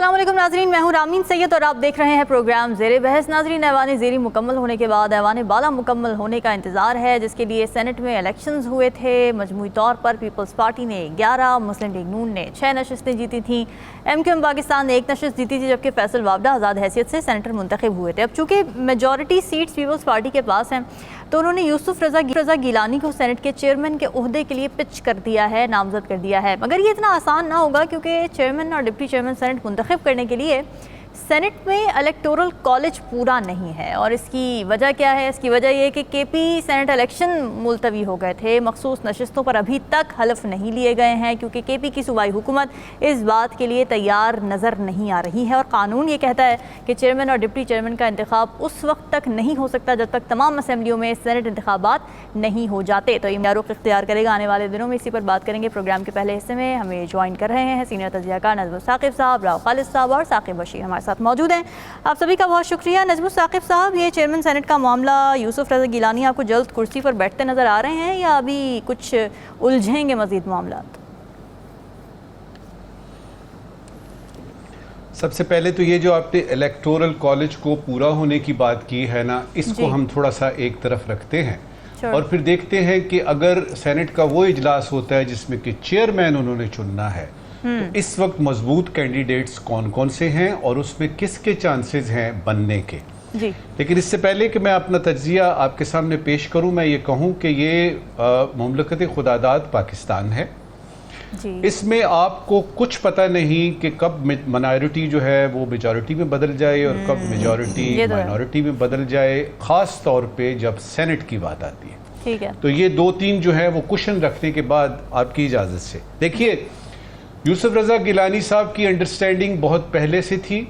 अस्सलाम वालेकुम नाज़रीन, मैं हूँ रामीन सैयद और आप देख रहे हैं प्रोग्राम ज़ेरे बहस। नाज़रीन, ऐवान ज़ेरी मुकम्मल होने के बाद ऐवान बाला मुकम्मल होने का इंतज़ार है, जिसके लिए सेनेट में इलेक्शंस हुए थे। मजमूई तौर पर पीपल्स पार्टी ने 11, मुस्लिम लीग नून ने 6 नशस्तें जीती थीं, MQM पाकिस्तान ने 1 नशस्त जीती थी, जबकि फैसल वाबडा आज़ाद हैसियत से सेनेटर मुंतखब हुए थे। अब चूँकि मेजॉरिटी सीट्स पीपल्स पार्टी के पास हैं, तो उन्होंने यूसुफ रज़ा गिलानी को सेनेट के चेयरमैन के ओहदे के लिए पिच कर दिया है, नामजद कर दिया है। मगर ये इतना आसान ना होगा, क्योंकि चेयरमैन और डिप्टी चेयरमैन सेनेट मुंतखब करने के लिए सेनेट में इलेक्टोरल कॉलेज पूरा नहीं है। और इसकी वजह क्या है? इसकी वजह यह है कि KP सेनेट इलेक्शन मुलतवी हो गए थे। मखसूस नशस्तों पर अभी तक हलफ नहीं लिए गए हैं, क्योंकि KP की सूबाई हुकूमत इस बात के लिए तैयार नज़र नहीं आ रही है। और कानून ये कहता है कि चेयरमैन और डिप्टी चेयरमैन का इंतखाब उस वक्त तक नहीं हो सकता जब तक तमाम असम्बलियों में सेनेट इंतखाबात नहीं हो जाते। तो ये रुख इख्तियार करेगा आने वाले दिनों में। इसी पर बात करेंगे। प्रोग्राम के पहले हिस्से में हमें ज्वाइन कर रहे हैं सीनियर तजियाकार नजमुस साकिब साहब, राव खालिद साहब और साकिब बशीर हमारे साथ मौजूद हैं। आप सभी का बहुत शुक्रिया। नजमुस साकिब साहब, ये चेयरमैन सेनेट का मामला, यूसुफ रज़ा गिलानी आपको जल्द कुर्सी पर बैठते नजर आ रहे हैं या अभी कुछ उलझेंगे मजीद मामला? सबसे पहले तो ये जो आपने इलेक्टोरल कॉलेज को पूरा होने की बात की है ना, इसको हम थोड़ा सा एक तरफ रखते हैं और फिर देखते हैं कि अगर सेनेट का वो इजलास होता है जिसमें कि चेयरमैन उन्होंने चुनना है, तो इस वक्त मजबूत कैंडिडेट्स कौन कौन से हैं और उसमें किसके चांसेस हैं बनने के। जी। लेकिन इससे पहले कि मैं अपना तज्जिया आपके सामने पेश करूं, मैं ये कहूं कि ये मुमलकत खुदादाद पाकिस्तान है। जी। इसमें आपको कुछ पता नहीं कि कब माइनॉरिटी जो है वो मेजॉरिटी में बदल जाए और कब मेजॉरिटी माइनॉरिटी में बदल जाए, खास तौर पे जब सेनेट की बात आती है। ठीक है। तो ये 2-3 जो है वो क्वेश्चन रखने के बाद आपकी इजाजत से देखिए, यूसुफ रज़ा गिलानी साहब की अंडरस्टैंडिंग बहुत पहले से थी।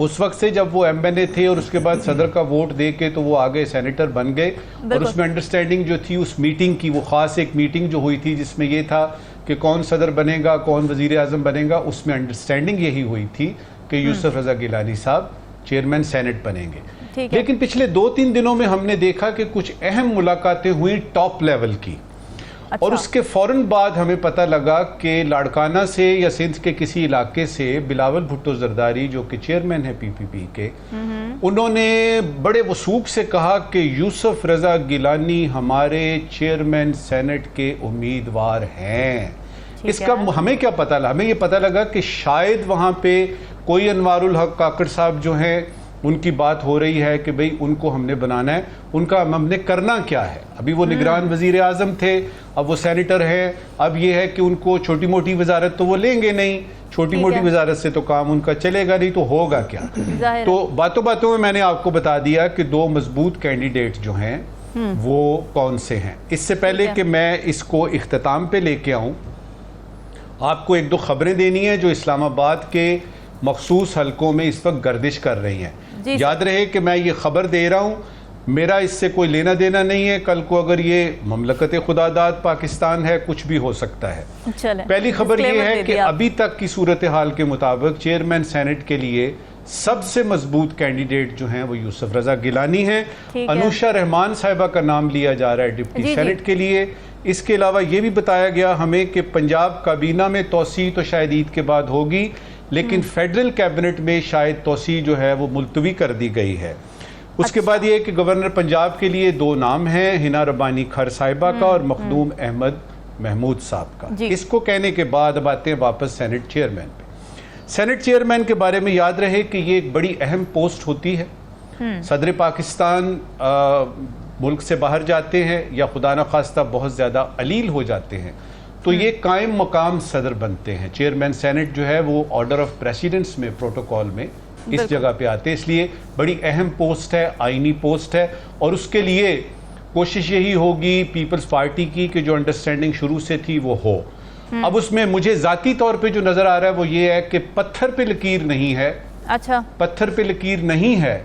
उस वक्त से जब वो MNA थे और उसके बाद सदर का वोट दे के तो वो आगे सेनेटर बन गए। और उसमें अंडरस्टैंडिंग जो थी उस मीटिंग की, वो खास एक मीटिंग जो हुई थी जिसमें ये था कि कौन सदर बनेगा, कौन वजीर आजम बनेगा, उसमें अंडरस्टैंडिंग यही हुई थी कि यूसुफ रज़ा गिलानी साहब चेयरमैन सेनेट बनेंगे। लेकिन पिछले 2-3 दिनों में हमने देखा कि कुछ अहम मुलाकातें हुई टॉप लेवल की। और उसके फौरन बाद हमें पता लगा कि लाड़काना से या सिंध के किसी इलाके से बिलावल भुट्टो जरदारी, जो कि चेयरमैन है PPP के, उन्होंने बड़े वसूख से कहा कि यूसुफ रज़ा गिलानी हमारे चेयरमैन सेनेट के उम्मीदवार हैं। इसका हमें क्या पता लगा? हमें ये पता लगा कि शायद वहाँ पे कोई अनवारुल हक काकड़ साहब जो हैं उनकी बात हो रही है कि भाई उनको हमने बनाना है, उनका हमने करना क्या है। अभी वो निगरान वजीर आजम थे, अब वो सेनेटर है। अब ये है कि उनको छोटी मोटी वजारत तो वो लेंगे नहीं, छोटी मोटी वजारत से तो काम उनका चलेगा नहीं, तो होगा क्या? तो बातों बातों में मैंने आपको बता दिया कि 2 मजबूत कैंडिडेट जो हैं वो कौन से हैं। इससे पहले कि मैं इसको इख्तिताम पे लेके आऊं, आपको 1-2 खबरें देनी है जो इस्लामाबाद के मखसूस हलकों में इस वक्त गर्दिश कर रही हैं। याद रहे कि मैं ये खबर दे रहा हूँ, मेरा इससे कोई लेना देना नहीं है। कल को अगर ये मुमलकत खुदादाद पाकिस्तान है, कुछ भी हो सकता है। पहली खबर ये है कि अभी तक की सूरत हाल के मुताबिक चेयरमैन सेनेट के लिए सबसे मजबूत कैंडिडेट जो हैं वो यूसुफ रज़ा गिलानी हैं। अनुषा रहमान साहिबा का नाम लिया जा रहा है डिप्टी सेनेट के लिए। इसके अलावा ये भी बताया गया हमें कि पंजाब काबीना में तोसी तो शायद ईद के बाद होगी, लेकिन फेडरल कैबिनेट में शायद तोसी जो है वो मुलतवी कर दी गई है। उसके बाद ये कि गवर्नर पंजाब के लिए 2 नाम हैं, हिना रब्बानी खर साहिबा का और मखदूम अहमद महमूद साहब का। इसको कहने के बाद अब आते हैं वापस सेनेट चेयरमैन पे। सेनेट चेयरमैन के बारे में याद रहे कि ये एक बड़ी अहम पोस्ट होती है। सदर पाकिस्तान मुल्क से बाहर जाते हैं या खुदा न खास्ता बहुत ज़्यादा अलील हो जाते हैं, तो ये कायम मकाम सदर बनते हैं। चेयरमैन सेनेट जो है वो ऑर्डर ऑफ प्रेसिडेंट्स में, प्रोटोकॉल में इस जगह पे आते हैं, इसलिए बड़ी अहम पोस्ट है, आईनी पोस्ट है। और उसके लिए कोशिश यही होगी पीपल्स पार्टी की कि जो अंडरस्टैंडिंग शुरू से थी वो हो। अब उसमें मुझे जाती तौर पे जो नजर आ रहा है वो ये है कि पत्थर पे लकीर नहीं है। अच्छा, पत्थर पे लकीर नहीं है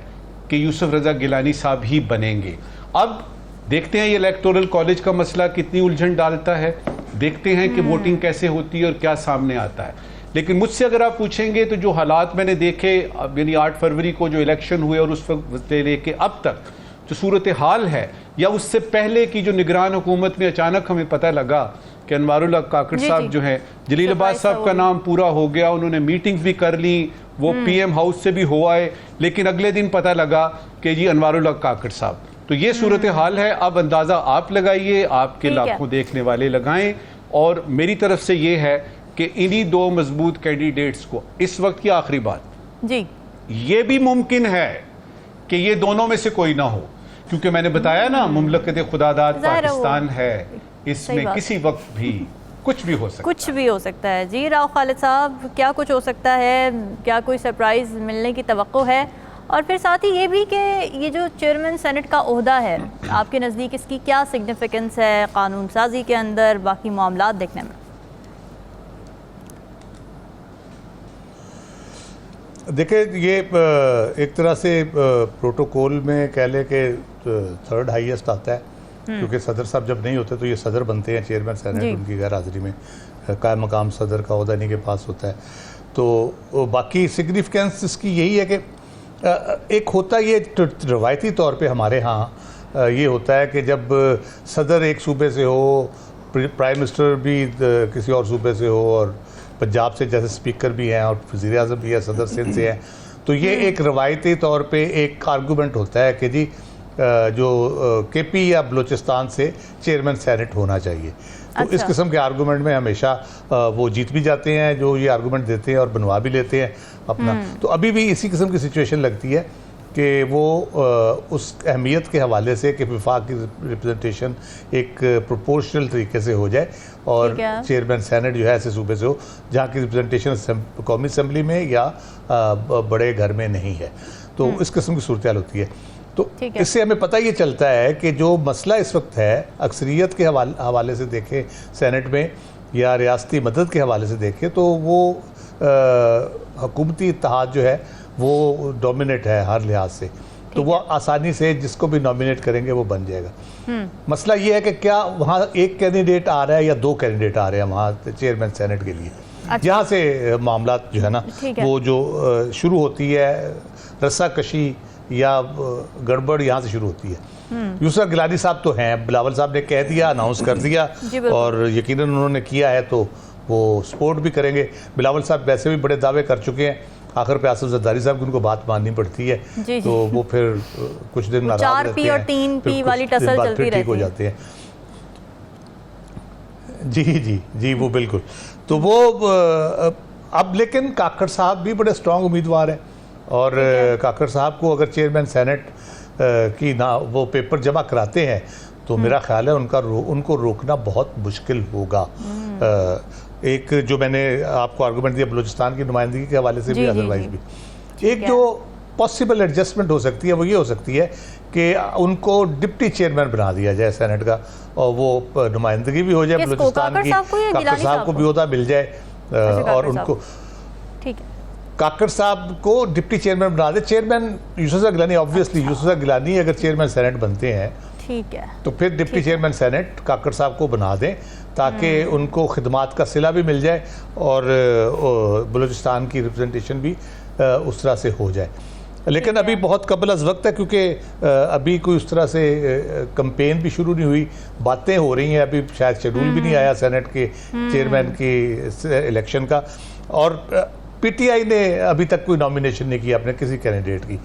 कि यूसुफ रज़ा गिलानी साहब ही बनेंगे। अब देखते हैं ये इलेक्टोरल कॉलेज का मसला कितनी उलझन डालता है, देखते हैं कि वोटिंग कैसे होती है और क्या सामने आता है। लेकिन मुझसे अगर आप पूछेंगे तो जो हालात मैंने देखे, यानी 8 फरवरी को जो इलेक्शन हुए और उस वक्त से लेके अब तक जो सूरत हाल है, या उससे पहले की जो निगरान हुकूमत में अचानक हमें पता लगा कि अनवारुल हक काकड़ जी, साहब जी। जो हैं, जलील अब्बास सरप्राइज साहब का नाम पूरा हो गया, उन्होंने मीटिंग्स भी कर ली, वो पीएम हाउस से भी हो आए, लेकिन अगले दिन पता लगा कि जी अनवारुल हक काकड़ साहब। तो ये सूरत हाल है। अब अंदाज़ा आप लगाइए, आपके ठीक है। लाखों देखने वाले लगाएं, और मेरी तरफ से ये है कि इन्हीं दो मजबूत कैंडिडेट्स को इस वक्त की आखिरी बात, जी ये भी मुमकिन है कि ये दोनों में से कोई ना हो, क्योंकि मैंने बताया ना मुमलकत खुदादाद ज़ाहिर है वो। पाकिस्तान है, सही इसमें बात। किसी वक्त भी कुछ भी हो सकता कुछ भी हो सकता है। जी राव खालिद साहब, क्या कुछ हो सकता है, क्या कोई सरप्राइज़ मिलने की तवक्को है? और फिर साथ ही ये भी कि ये जो चेयरमैन सेनेट का ओहदा है, आपके नज़दीक इसकी क्या सिग्निफिकेंस है कानून साजी के अंदर, बाकी मामलात देखने में? देखिए, ये एक तरह से प्रोटोकॉल में कह ले कि थर्ड हाईएस्ट आता है, क्योंकि सदर साहब जब नहीं होते तो ये सदर बनते हैं, चेयरमैन सेनेट उनकी गैर हाजिरी में कायम मकाम सदर का ओहदा इन्हीं के पास होता है। तो बाकी सिग्निफिकेंस इसकी यही है कि एक होता ये रवायती तौर पे हमारे यहाँ ये होता है कि जब सदर एक सूबे से हो, प्राइम मिनिस्टर भी किसी और सूबे से हो, और पंजाब से जैसे स्पीकर भी हैं और वज़ीर आज़म भी है, सदर सिंध से हैं, तो ये एक रवायती तौर पे एक आर्गूमेंट होता है कि जी जो केपी या बलूचिस्तान से चेयरमैन सेनेट होना चाहिए। तो इस किस्म के आर्गूमेंट में हमेशा वो जीत भी जाते हैं जो ये आर्गूमेंट देते हैं, और बनवा भी लेते हैं अपना। तो अभी भी इसी किस्म की सिचुएशन लगती है कि वो उस अहमियत के हवाले से कि वफाक की रिप्रेजेंटेशन एक प्रोपोर्शनल तरीके से हो जाए, और चेयरमैन सेनेट जो है ऐसे सूबे से हो जहाँ की रिप्रेजेंटेशन कौमी असम्बली में या बड़े घर में नहीं है। तो इस किस्म की सूरत होती है। तो इससे हमें पता ये चलता है कि जो मसला इस वक्त है, अक्सरियत के हवाले से देखें सेनेट में या रियासती मदद के हवाले से देखें, तो वो हुकूमती इत्तेहाद जो है वो डोमिनेट है हर लिहाज से। तो वो आसानी से जिसको भी नॉमिनेट करेंगे वो बन जाएगा। मसला ये है कि क्या वहाँ एक कैंडिडेट आ रहा है या दो कैंडिडेट आ रहे हैं वहाँ चेयरमैन सेनेट के लिए। यहाँ से मामला जो है ना वो जो शुरू होती है, रस्साकशी या गड़बड़ यहाँ से शुरू होती है। यूसुफ गिलानी साहब तो हैं, बिलावल साहब ने कह दिया, अनाउंस कर दिया, और यकीनन उन्होंने किया है तो वो सपोर्ट भी करेंगे। बिलावल साहब वैसे भी बड़े दावे कर चुके हैं, आखिर पे आसिफ जरदारी साहब की उनको बात माननी पड़ती है, तो वो फिर कुछ दिन नाराज रहते हैं, 4P और 3P वाली टसल चलती रहती है, ठीक हो जाते हैं। जी जी जी, वो बिल्कुल। तो वो अब लेकिन काकड़ साहब भी बड़े स्ट्रॉन्ग उम्मीदवार हैं, और काकड़ साहब को अगर चेयरमैन सेनेट की ना वो पेपर जमा कराते हैं तो मेरा ख्याल है उनको रोकना बहुत मुश्किल होगा। एक जो मैंने आपको आर्गूमेंट दिया बलूचिस्तान की नुमाइंदगी के हवाले से भी, अदरवाइज भी एक जो पॉसिबल एडजस्टमेंट हो सकती है वो ये हो सकती है कि उनको डिप्टी चेयरमैन बना दिया जाए सेनेट का, और वो नुमाइंदगी भी हो जाए बलूचिस्तान की, काकड़ साहब को भी ओहदा मिल जाए, और उनको ठीक है काकड़ साहब को डिप्टी चेयरमैन बना दे। चेयरमैन यूसुफ गिलानी, ऑब्वियसली यूसुफ गिलानी अगर चेयरमैन सेनेट बनते हैं, ठीक है, तो फिर डिप्टी चेयरमैन सेनेट काकड़ साहब को बना दें, ताकि उनको खिदमात का सिला भी मिल जाए और बलूचिस्तान की रिप्रेजेंटेशन भी उस तरह से हो जाए। लेकिन अभी बहुत कबल अज़ वक्त है, क्योंकि अभी कोई उस तरह से कंपेन भी शुरू नहीं हुई, बातें हो रही हैं, अभी शायद शेड्यूल भी नहीं आया सेनेट के चेयरमैन की इलेक्शन का, और पीटीआई ने अभी तक कोई नॉमिनेशन नहीं किया अपने किसी कैंडिडेट की।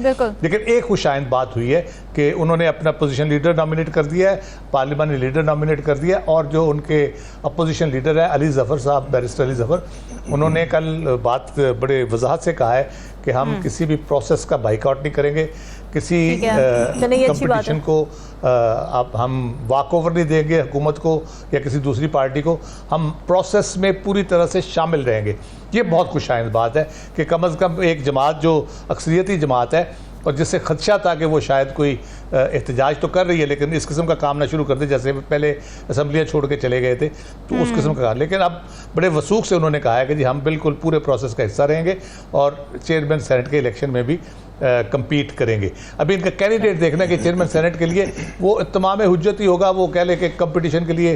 लेकिन एक खुशाइंद बात हुई है कि उन्होंने अपना अपोजिशन लीडर नॉमिनेट कर दिया है, पार्लियामानी लीडर नॉमिनेट कर दिया, और जो उनके अपोजिशन लीडर है अली ज़फ़र साहब, बैरिस्टर अली ज़फ़र, उन्होंने कल बात बड़े वजाहत से कहा है कि हम किसी भी प्रोसेस का बाइकआउट नहीं करेंगे, किसी कंपटीशन को आप हम वॉक ओवर नहीं देंगे हुकूमत को या किसी दूसरी पार्टी को, हम प्रोसेस में पूरी तरह से शामिल रहेंगे। ये बहुत खुशाइंद बात है कि कम अज़ कम एक जमात जो अक्सरियती जमात है और जिससे खदशा था कि वो शायद कोई एहतजाज तो कर रही है लेकिन इस किस्म का काम ना शुरू कर दे, जैसे पहले असम्बलियाँ छोड़ के चले गए थे, तो उस किस्म का काम। लेकिन अब बड़े वसूख से उन्होंने कहा है कि जी हम बिल्कुल पूरे प्रोसेस का हिस्सा रहेंगे और चेयरमैन सेनेट के इलेक्शन में भी कम्पीट करेंगे। अभी इनका कैंडिडेट देखना कि चेयरमैन सेनेट के लिए वो तमाम हुज्जत ही होगा, वो कह ले कि कंपटीशन के लिए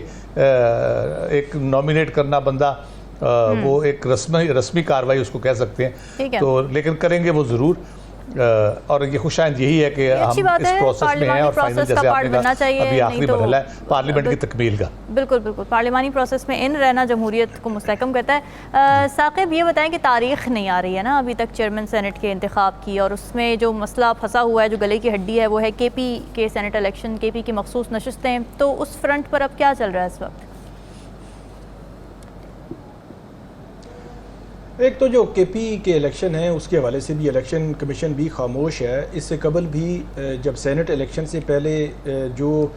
एक नॉमिनेट करना बंदा वो एक रस्मी कार्रवाई उसको कह सकते हैं, तो लेकिन करेंगे वो ज़रूर। और ये खुशाइंद यही है कि हम बात इस है, प्रोसेस में हैं और फाइनल जैसे आपने कहा अभी आखिरी मरहला है पार्लियामेंट की तकमील का। बिल्कुल बिल्कुल, पार्लिमानी प्रोसेस में इन रहना जमहूरियत को मुस्तहकम करता है। साकिब, ये बताएं कि तारीख नहीं आ रही है ना अभी तक चेयरमैन सेनेट के इंतखाब की, और उसमें जो मसला फंसा हुआ है, जो गले की हड्डी है, वो है केपी के सेनेट इलेक्शन, केपी की मखसूस नशिस्तें। तो उस फ्रंट पर अब क्या चल रहा है इस वक्त? एक तो जो केपी के इलेक्शन है उसके हवाले से भी इलेक्शन कमीशन भी खामोश है। इससे कबल भी जब सेनेट इलेक्शन से पहले जो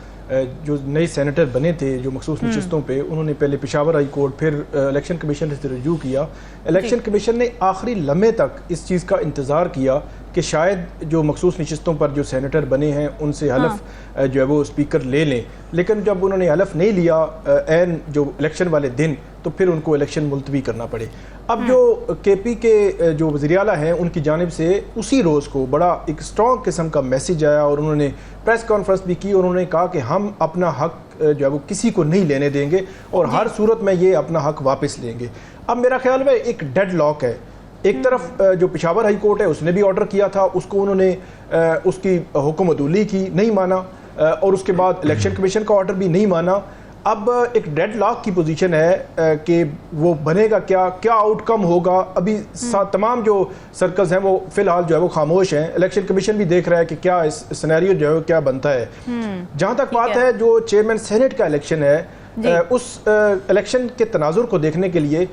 नए सेनेटर बने थे जो मखसूस नशिस्तों पे, उन्होंने पहले पेशावर हाई कोर्ट फिर इलेक्शन कमीशन से रजू किया। इलेक्शन कमीशन ने आखिरी लम्हे तक इस चीज़ का इंतज़ार किया कि शायद जो मखसूस नशिस्तों पर जो सेनेटर बने हैं उनसे हलफ जो है वो स्पीकर ले लें, लेकिन जब उन्होंने हलफ नहीं लिया एन जो इलेक्शन वाले दिन, तो फिर उनको इलेक्शन मुलतवी करना पड़े। अब जो केपी के जो वज़ीर आला हैं उनकी जानिब से उसी रोज़ को बड़ा एक स्ट्रॉन्ग किस्म का मैसेज आया और उन्होंने प्रेस कॉन्फ्रेंस भी की और उन्होंने कहा कि हम अपना हक जो है वो किसी को नहीं लेने देंगे और हर सूरत में ये अपना हक वापस लेंगे। अब मेरा ख्याल में एक डेड लॉक है। एक तरफ जो पेशावर हाई कोर्ट है उसने भी ऑर्डर किया था, उसको उन्होंने उसकी हुक्म अदूली की, नहीं माना, और उसके बाद इलेक्शन कमीशन का ऑर्डर भी नहीं माना। अब एक डेड लॉक की पोजीशन है कि वो बनेगा क्या, क्या आउटकम होगा। अभी तमाम जो सर्कल्स हैं वो फिलहाल जो है वो खामोश हैं। इलेक्शन कमीशन भी देख रहा है कि क्या इस सिनेरियो जो है क्या बनता है। जहाँ तक बात है जो चेयरमैन सेनेट का इलेक्शन है, उस इलेक्शन के तनाजुर को देखने के लिए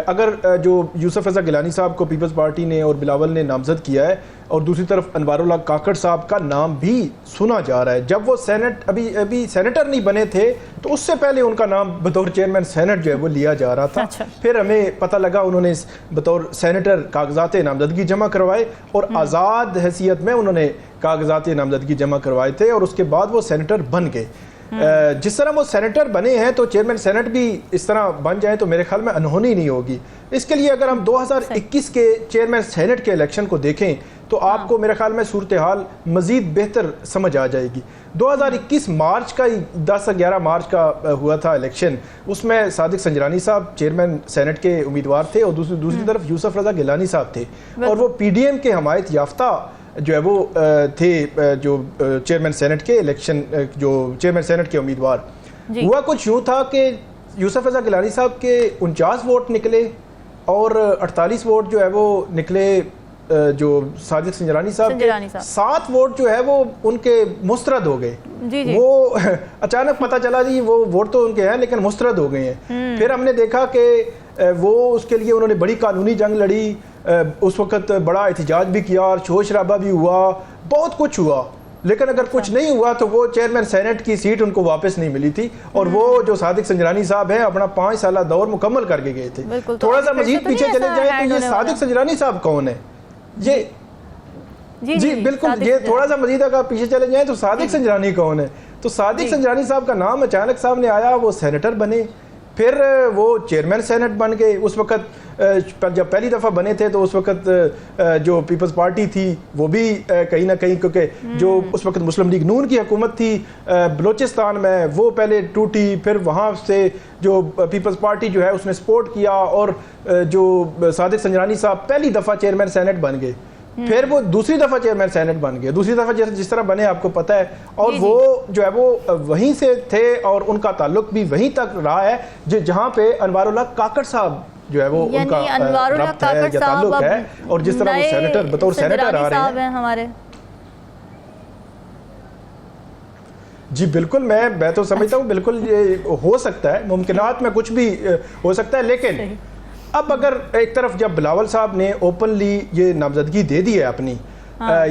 अगर जो यूसुफ रज़ा गिलानी साहब को पीपल्स पार्टी ने और बिलावल ने नामजद किया है और दूसरी तरफ अनवारुल्लाह काकड़ साहब का नाम भी सुना जा रहा है। जब वो सेनेट अभी सेनेटर नहीं बने थे तो उससे पहले उनका नाम बतौर चेयरमैन सेनेट जो है वो लिया जा रहा था। अच्छा। फिर हमें पता लगा उन्होंने बतौर सेनेटर कागजात नामजदगी जमा करवाए और आज़ाद हैसियत में उन्होंने कागजात नामजदगी जमा करवाए थे और उसके बाद वो सेनेटर बन गए। जिस तरह वो सेनेटर बने हैं तो चेयरमैन सेनेट भी इस तरह बन जाए तो मेरे ख्याल में अनहोनी नहीं होगी। इसके लिए अगर हम 2021 के चेयरमैन सेनेट के इलेक्शन को देखें तो आपको मेरे ख्याल में सूरत हाल मज़ीद बेहतर समझ आ जाएगी। 2021 मार्च का ही 10-11 मार्च का हुआ था इलेक्शन, उसमें सादिक संजरानी साहब चेयरमैन सेनेट के उम्मीदवार थे और दूसरी तरफ यूसुफ रज़ा गिलानी साहब थे और वो PDM के हमायत याफ्ता जो है वो थे जो चेयरमैन सेनेट के इलेक्शन जो चेयरमैन सेनेट के उम्मीदवार। हुआ कुछ यूँ था कि यूसुफ रज़ा गिलानी साहब के 49 वोट निकले और 48 वोट जो है वो निकले जो सादिक संजरानी साहब के। 7 वोट जो है वो उनके मुस्तरद हो गए। वो अचानक पता चला जी वो वोट तो उनके हैं लेकिन मुस्तरद हो गए हैं। फिर हमने देखा कि वो उसके लिए उन्होंने बड़ी कानूनी जंग लड़ी, उस वक्त बड़ा एहतजाज भी किया और शोर शराबा भी हुआ, बहुत कुछ हुआ, लेकिन अगर कुछ नहीं हुआ तो वो चेयरमैन सेनेट की सीट उनको वापस नहीं मिली थी और वो जो सादिक संजरानी साहब है अपना 5 साल दौर मुकम्मल करके गए थे। थोड़ा सा मजीद पीछे चले जाए तो ये सादिक संजरानी साहब कौन है? ये जी बिल्कुल, ये थोड़ा सा मजीद अगर पीछे चले जाए तो सादिक संजरानी कौन है? तो सादिक संजरानी साहब का नाम अचानक सामने आया, वो सेनेटर बने, फिर वो चेयरमैन सेनेट बन गए। उस वक्त जब पहली दफ़ा बने थे तो उस वक्त जो पीपल्स पार्टी थी वो भी कहीं ना कहीं, क्योंकि जो उस वक्त मुस्लिम लीग नून की हुकूमत थी बलूचिस्तान में, वो पहले टूटी, फिर वहाँ से जो पीपल्स पार्टी जो है उसने सपोर्ट किया और जो सादिक संजरानी साहब पहली दफ़ा चेयरमैन सेनेट बन गए, फिर वो दूसरी दफ़ा चेयरमैन सेनेट बन गए, दूसरी दफ़ा जिस तरह बने आपको पता है, और वो जो है वो वहीं से थे और उनका ताल्लुक भी वहीं तक रहा है जहाँ पे अनवारुल्लाह काकड़ साहब जो है वो उनका रब्त है या ताल्लुक है, और जिस तरह वो सेनेटर बतौर सेनेटर आ रहे हैं हमारे। जी बिल्कुल, मैं तो समझता हूँ बिल्कुल ये हो सकता है, मुमकिनात में कुछ भी हो सकता है, लेकिन अब अगर एक तरफ जब बिलावल साहब ने ओपनली ये नामजदगी दे दी है अपनी,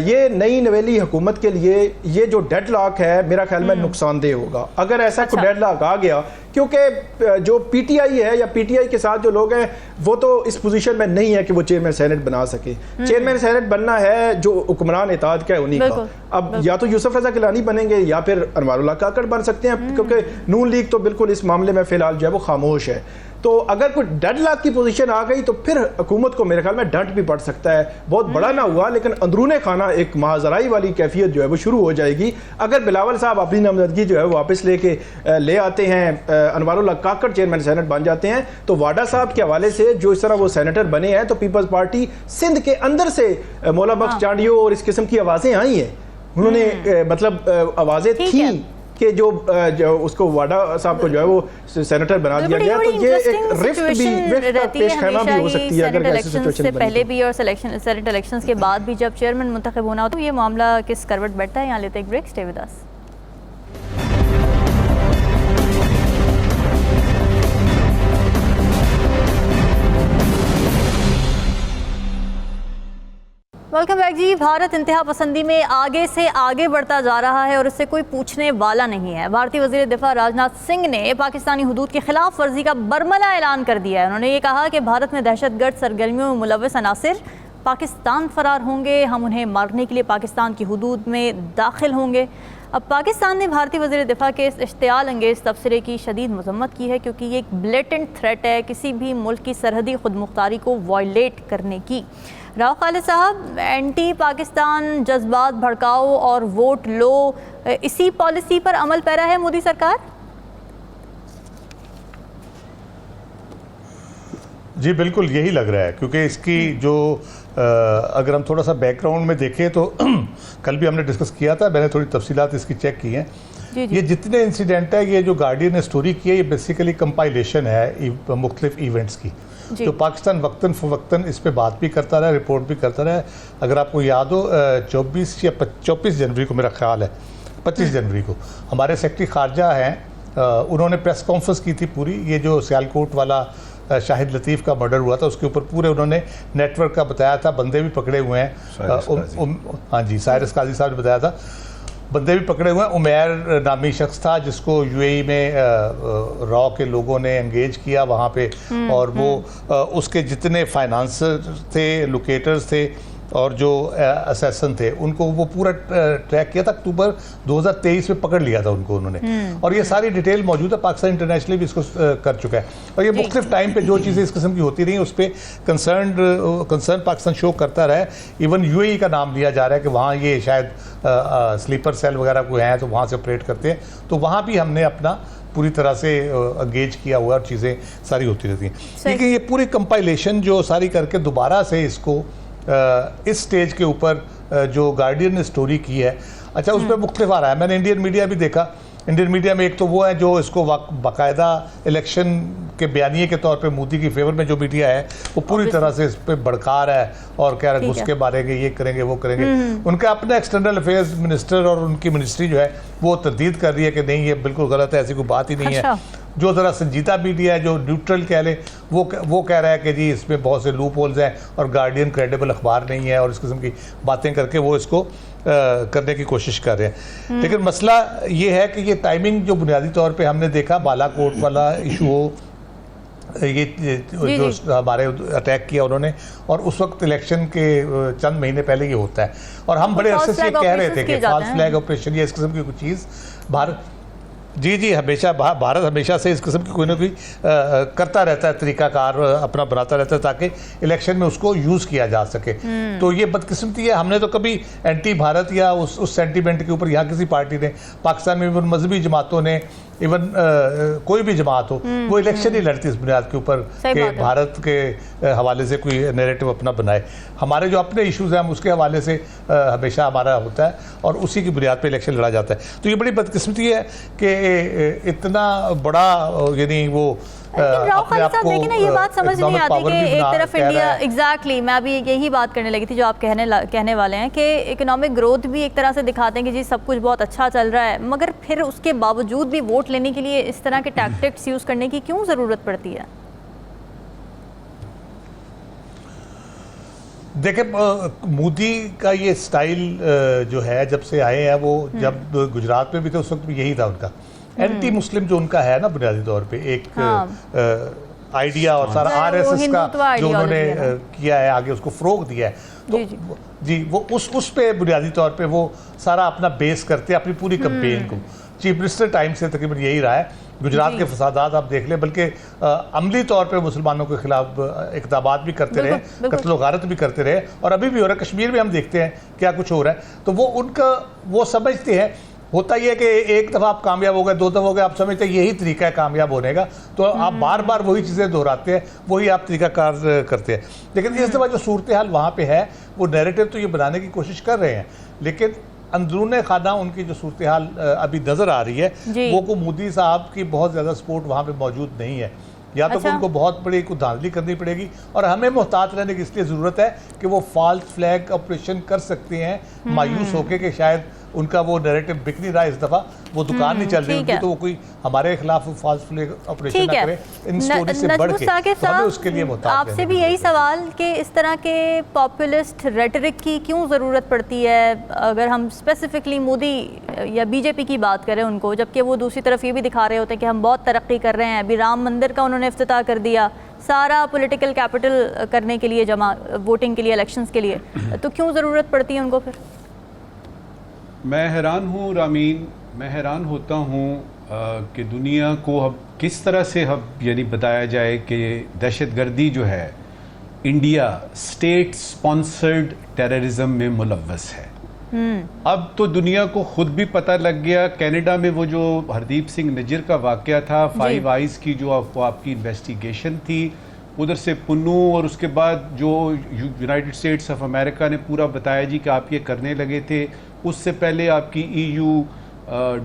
ये नई नवेली हुकूमत के लिए ये जो डेडलॉक है मेरा ख्याल में नुकसानदेह होगा अगर ऐसा कोई डेडलॉक आ गया, क्योंकि जो पीटीआई है या पीटीआई के साथ जो लोग हैं वो तो इस पोजीशन में नहीं है कि वो चेयरमैन सेनेट बना सके। चेयरमैन सेनेट बनना है जो हुक्मरान इत्तेहाद का है उन्हीं का। अब या तो यूसुफ रज़ा गिलानी बनेंगे या फिर अनवारुल्लाह काकड़ बन सकते हैं, क्योंकि नून लीग तो बिल्कुल इस मामले में फिलहाल जो है वो खामोश है। तो अगर कोई डेडलॉक की पोजीशन आ गई तो फिर हुकूमत को मेरे ख्याल में डंट भी पड़ सकता है। बहुत बड़ा ना हुआ लेकिन अंदरूने खाना एक महाजराई वाली कैफियत जो है वो शुरू हो जाएगी। अगर बिलावल साहब अपनी नामजदगी जो है वापस ले आते हैं, अनवारुल्लाह काकड़ चेयरमैन सेनेट बन जाते हैं, तो वाडा साहब के हवाले से जो इस तरह वो सेनेटर बने हैं, तो पीपल्स पार्टी सिंध के अंदर से मौला बख्श चांडियो और इस किस्म की आवाज़ें आई हैं। उन्होंने मतलब आवाज़ें थी कि जो उसको वाडा साहब को जो है वो सेनेटर बना दिया गया। तो ये एक रिफ्ट भी पेश खैमा भी हो सकती है अगर ऐसी सिचुएशन से पहले भी और सेनेट इलेक्शंस के बाद भी जब चेयरमैन मुंतखब होना हो तो ये मामला किस करवट बैठता है। यहाँ लेते एक break, stay with us. Welcome back जी। भारत इंतहा पसंदी में आगे से आगे बढ़ता जा रहा है और इससे कोई पूछने वाला नहीं है। भारतीय वज़ीर दिफा राजनाथ सिंह ने पाकिस्तानी हुदूद की खिलाफ वर्जी का बरमला ऐलान कर दिया है। उन्होंने ये कहा कि भारत में दहशतगर्द सरगर्मियों में मुलव्वस अनासिर पाकिस्तान फरार होंगे, हम उन्हें मारने के लिए पाकिस्तान की हुदूद में दाखिल होंगे। अब पाकिस्तान ने भारतीय वज़ीर दिफा के इस इश्तियाल अंगेज़ तबसरे की शदीद मज़म्मत की है क्योंकि ये एक ब्लेटेंट थ्रेट है किसी भी मुल्क की सरहदी खुद मुख्तारी को वायलेट करने की। राव खालिद साहब, एंटी पाकिस्तान जज्बात भड़काओ और वोट लो, इसी पॉलिसी पर अमल पैरा है मोदी सरकार? जी बिल्कुल यही लग रहा है, क्योंकि इसकी जो अगर हम थोड़ा सा बैकग्राउंड में देखें तो कल भी हमने डिस्कस किया था, मैंने थोड़ी तफसीलात इसकी चेक की हैं। ये जितने इंसिडेंट है, ये जो गार्डियन ने स्टोरी की है, ये बेसिकली कंपाइलेशन है मुख्तलिफ इवेंट्स की। तो पाकिस्तान वक्तन फ़वक्तन इस पे बात भी करता रहा, रिपोर्ट भी करता रहा। अगर आपको याद हो 24 जनवरी को मेरा ख्याल है, 25 जनवरी को हमारे सेक्रेटरी खारजा हैं, उन्होंने प्रेस कॉन्फ्रेंस की थी पूरी। ये जो सियालकोट वाला शाहिद लतीफ़ का मर्डर हुआ था उसके ऊपर पूरे उन्होंने नेटवर्क का बताया था, बंदे भी पकड़े हुए हैं। हाँ जी, साइरस काजी साहब ने बताया था, बंदे भी पकड़े हुए हैं। उमैर नामी शख्स था जिसको यूएई में रॉ के लोगों ने एंगेज किया वहाँ पे, और वो उसके जितने फाइनेंसर थे, लोकेटर्स थे और जो असैसन थे, उनको वो पूरा ट्रैक किया था। अक्टूबर 2023 में पकड़ लिया था उनको उन्होंने, और ये सारी डिटेल मौजूद है। पाकिस्तान इंटरनेशनली भी इसको कर चुका है, और ये मुख्तलिफ टाइम पे जो चीज़ें इस किस्म की होती रही उस पर कंसर्न पाकिस्तान शो करता रहा है। इवन यूएई का नाम लिया जा रहा है कि वहाँ ये शायद स्लीपर सेल वगैरह कोई हैं तो वहाँ से ऑपरेट करते हैं, तो वहाँ भी हमने अपना पूरी तरह से एंगेज किया हुआ और चीज़ें सारी होती रहती हैं। लेकिन ये पूरी कंपाइलेशन जो सारी करके दोबारा से इसको इस स्टेज के ऊपर जो गार्डियन ने स्टोरी की है, अच्छा उस पर मुख्तलिफ आ रहा है। मैंने इंडियन मीडिया भी देखा, इंडियन मीडिया में एक तो वो है जो इसको बाकायदा इलेक्शन के बयानिए के तौर पे मोदी की फेवर में जो मीडिया है वो पूरी तरह से इस पर भड़का रहा है और कह रहा है घुस के मारेंगे, ये करेंगे, वो करेंगे। उनका अपना एक्सटर्नल अफेयर्स मिनिस्टर और उनकी मिनिस्ट्री जो है वो तरदीद कर रही है कि नहीं ये बिल्कुल गलत है, ऐसी कोई बात ही नहीं है। जो ज़रा संजीदा मीडिया है, जो न्यूट्रल कह लें, वो कह रहा है कि जी इसमें बहुत से लूप होल्स हैं और गार्डियन क्रेडिबल अखबार नहीं है, और इस किस्म की बातें करके वो इसको करने की कोशिश कर रहे हैं। लेकिन मसला ये है कि ये टाइमिंग जो बुनियादी तौर पे हमने देखा, बालाकोट वाला इशू हो, ये जो हमारे अटैक किया उन्होंने, और उस वक्त इलेक्शन के चंद महीने पहले ये होता है, और हम बड़े अरसे से कह रहे थे कि फॉल्स फ्लैग ऑपरेशन या इस किस्म की कोई चीज़ भारत जी हमेशा भारत हमेशा से इस किस्म की कोई ना कोई करता रहता है, तरीकाकार अपना बनाता रहता है ताकि इलेक्शन में उसको यूज़ किया जा सके। तो ये बदकिस्मती है, हमने तो कभी एंटी भारत या उस सेंटीमेंट के ऊपर यहाँ किसी पार्टी ने, पाकिस्तान में इवन मजहबी जमातों ने, इवन कोई भी जमात हो, वो इलेक्शन ही लड़ती इस बुनियाद के ऊपर कि भारत के हवाले से कोई नैरेटिव अपना बनाए। हमारे जो अपने इश्यूज़ हैं हम उसके हवाले से हमेशा हमारा होता है और उसी की बुनियाद पे इलेक्शन लड़ा जाता है। तो ये बड़ी बदकिस्मती है कि इतना बड़ा यानी वो राव खालिद साहब, देखिए ना, ये बात समझ नहीं आती कि एक तरफ इंडिया, एग्जैक्टली मैं अभी यही बात करने लगी थी जो आप कहने वाले हैं कि इकोनॉमिक ग्रोथ भी एक तरह से दिखाते हैं कि जी सब कुछ बहुत अच्छा चल रहा है, मगर फिर उसके बावजूद भी वोट लेने के लिए इस तरह के टैक्टिक्स यूज़ करने की क्यों ज़रूरत पड़ती है? देखिए, मोदी का ये स्टाइल जो है जब से आए हैं, वो जब गुजरात में भी थे उस वक्त भी यही था उनका। एंटी मुस्लिम जो उनका है ना बुनियादी तौर पे एक आइडिया, और सारा आरएसएस का जो उन्होंने किया है आगे उसको फ़रोग दिया है, तो जी वो उस पे बुनियादी तौर पे वो सारा अपना बेस करते हैं अपनी पूरी कैंपेन को। चीफ मिनिस्टर टाइम से तकरीबन यही रहा है गुजरात के फसादात आप देख लें, बल्कि अमली तौर पे मुसलमानों के खिलाफ इक़दामात भी करते रहे, कत्ल गारत भी करते रहे, और अभी भी हो रहा है। कश्मीर में हम देखते हैं क्या कुछ हो रहा है। तो वो उनका वो समझते हैं, होता ही है कि एक दफ़ा आप कामयाब हो गए, 2 दफ़ा हो गए, आप समझते हैं यही तरीका है कामयाब होने का, तो आप बार बार वही चीज़ें दोहराते हैं, वही आप तरीक़ाकार करते हैं। लेकिन इस दफ़ा जो सूरत हाल वहाँ पे है, वो नैरेटिव तो ये बनाने की कोशिश कर रहे हैं, लेकिन अंदरूने खाना उनकी जो सूरत हाल अभी नज़र आ रही है, वो को मोदी साहब की बहुत ज़्यादा सपोर्ट वहाँ पर मौजूद नहीं है। या तो उनको बहुत बड़ी कुछ धांधली करनी पड़ेगी, और हमें मोहतात रहने की इसलिए ज़रूरत है कि वो फॉल्स फ्लैग ऑपरेशन कर सकते हैं, मायूस होकर कि शायद उनका वो नैरेटिव बिक नहीं रहा इस दफ़ा, वो दुकान नहीं चल रही उनकी, तो वो कोई हमारे खिलाफ फॉल्स फ्लैग ऑपरेशन ना करे इन स्टोरी से बढ़ के, तो हमें उसके लिए मोहतात आपसे भी यही सवाल कि इस तरह के पॉपुलिस्ट रेटरिक की क्यों ज़रूरत पड़ती है, अगर हम स्पेसिफिकली मोदी या बीजेपी की बात करें उनको, जबकि वो दूसरी तरफ ये भी दिखा रहे होते हैं कि हम बहुत तरक्की कर रहे हैं। अभी राम मंदिर का उन्होंने इफ्तिताह कर दिया, सारा पॉलिटिकल कैपिटल करने के लिए जमा, वोटिंग के लिए, इलेक्शंस के लिए, तो क्यों ज़रूरत पड़ती है उनको फिर? मैं हैरान हूँ रामीन, मैं हैरान होता हूँ कि दुनिया को अब किस तरह से अब यानी बताया जाए कि दहशतगर्दी जो है इंडिया स्टेट स्पॉन्सर्ड टेररिज्म में मुलव्वस है। अब तो दुनिया को खुद भी पता लग गया। कनाडा में वो जो हरदीप सिंह निज्जर का वाकया था, 5 आइज़ की जो आपकी इन्वेस्टिगेशन थी, उधर से पुन्नू, और उसके बाद जो यूनाइटेड स्टेट्स ऑफ अमेरिका ने पूरा बताया जी कि आप ये करने लगे थे, उससे पहले आपकी EU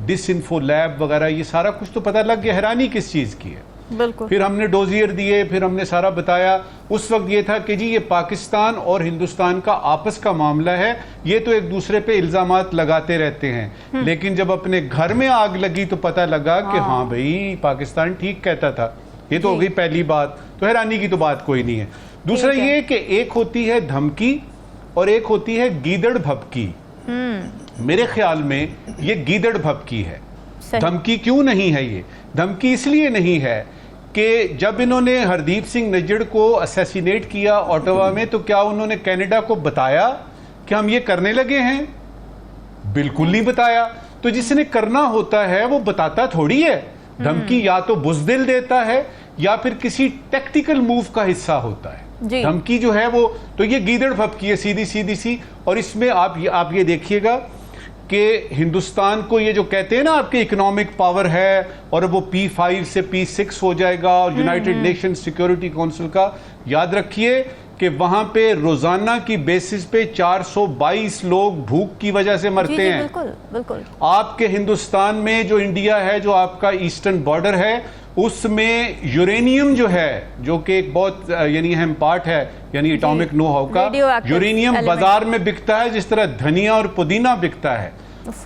डिसइंफो लैब वगैरह, ये सारा कुछ तो पता लग गया। हैरानी किस चीज़ की है? बिल्कुल। फिर हमने डोजियर दिए, फिर हमने सारा बताया। उस वक्त ये था कि जी ये पाकिस्तान और हिंदुस्तान का आपस का मामला है, ये तो एक दूसरे पे इल्जामात लगाते रहते हैं, लेकिन जब अपने घर में आग लगी तो पता लगा कि हाँ भाई पाकिस्तान ठीक कहता था। ये तो हो गई पहली बात, तो हैरानी की तो बात कोई नहीं है। दूसरा ये कि एक होती है धमकी और एक होती है गीदड़ भभकी। मेरे ख्याल में ये गीदड़ भभकी है। धमकी क्यों नहीं है? ये धमकी इसलिए नहीं है कि जब इन्होंने हरदीप सिंह निज्जर को असैसिनेट किया ओटावा में, तो क्या उन्होंने कनाडा को बताया कि हम ये करने लगे हैं? बिल्कुल नहीं बताया। तो जिसने करना होता है वो बताता थोड़ी है। धमकी या तो बुज़दिल देता है या फिर किसी टेक्टिकल मूव का हिस्सा होता है। धमकी जो है वो, तो ये गीदड़ भभकी है सीधी सी। और इसमें आप ये देखिएगा कि हिंदुस्तान को ये जो कहते हैं ना आपके इकोनॉमिक पावर है और वो P5 से P6 हो जाएगा, और यूनाइटेड नेशन सिक्योरिटी काउंसिल का, याद रखिए कि वहां पे रोजाना की बेसिस पे 422 लोग भूख की वजह से मरते हैं। बिल्कुल बिल्कुल। आपके हिंदुस्तान में जो इंडिया है, जो आपका ईस्टर्न बॉर्डर है, उसमें यूरेनियम जो है, जो कि एक बहुत यानी अहम पार्ट है, यानी एटॉमिक नो हाउ का, यूरेनियम बाजार में बिकता है जिस तरह धनिया और पुदीना बिकता है।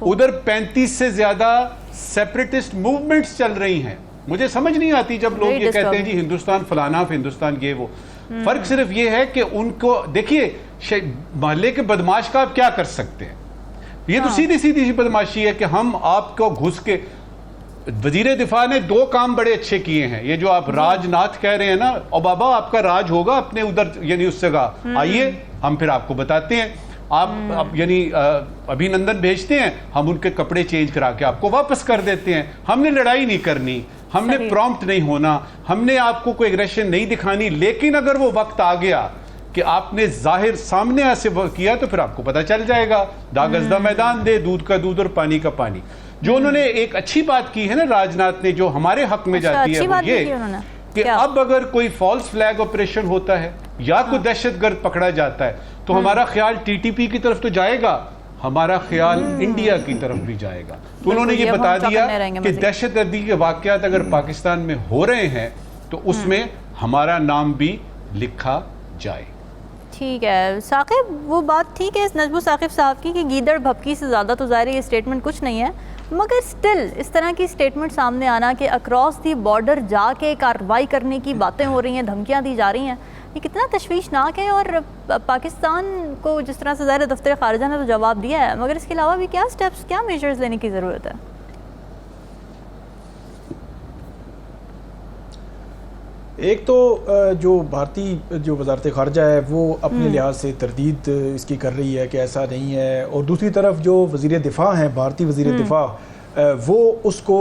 उधर 35 से ज्यादा सेपरेटिस्ट मूवमेंट्स चल रही हैं। मुझे समझ नहीं आती जब लोग ये कहते हैं जी हिंदुस्तान फलाना, हिंदुस्तान ये वो। फर्क सिर्फ ये है कि उनको देखिए, मोहल्ले के बदमाश का आप क्या कर सकते हैं? ये तो सीधी सी बदमाशी है कि हम आपको घुस के, वजीर दिफा ने 2 काम बड़े अच्छे किए हैं। ये जो आप राजनाथ कह रहे हैं ना, और बाबा आपका राज होगा अपने उधर यानी उस जगह, आइए हम फिर आपको बताते हैं। आप यानी अभिनंदन भेजते हैं, हम उनके कपड़े चेंज करा के आपको वापस कर देते हैं। हमने लड़ाई नहीं करनी, हमने प्रॉम्प्ट नहीं होना, हमने आपको कोई एग्रेशन नहीं दिखानी। लेकिन अगर वो वक्त आ गया कि आपने जाहिर सामने ऐसे किया, तो फिर आपको पता चल जाएगा। दागज़दा मैदान दे, दूध का दूध और पानी का पानी। जो उन्होंने एक अच्छी बात की है ना राजनाथ ने, जो हमारे हक में जाती है, वो ये कि अब अगर कोई फॉल्स फ्लैग ऑपरेशन होता है या कोई दहशतगर्द पकड़ा जाता है, तो हमारा ख्याल TTP की तरफ तो जाएगा, हमारा ख्याल इंडिया की तरफ भी जाएगा। तो उन्होंने ये बता दिया कि दहशतगर्दी के वाकयात अगर पाकिस्तान में हो रहे हैं तो उसमें हमारा नाम भी लिखा जाए। ठीक है साकिब, वो बात ठीक है नजबू साकिब साहब की कि गीदड़ भपकी से ज़्यादा तो ज़ाहिर ये स्टेटमेंट कुछ नहीं है, मगर स्टिल इस तरह की स्टेटमेंट सामने आना कि अक्रॉस दी बॉर्डर जाके कार्रवाई करने की बातें हो रही हैं, धमकियां दी जा रही हैं, ये कितना तशवीशनाक है। और पाकिस्तान को जिस तरह से ज़ाहिर दफ्तर ख़ारिजा ने तो जवाब दिया है, मगर इसके अलावा भी क्या स्टेप्स, क्या मेजर्स लेने की ज़रूरत है? एक तो जो भारतीय जो वजारत ख़ारिजा है वो अपने लिहाज से तरदीद इसकी कर रही है कि ऐसा नहीं है, और दूसरी तरफ जो वज़ीर दिफ़ा हैं, भारतीय वज़ीर दिफ़ा, वो उसको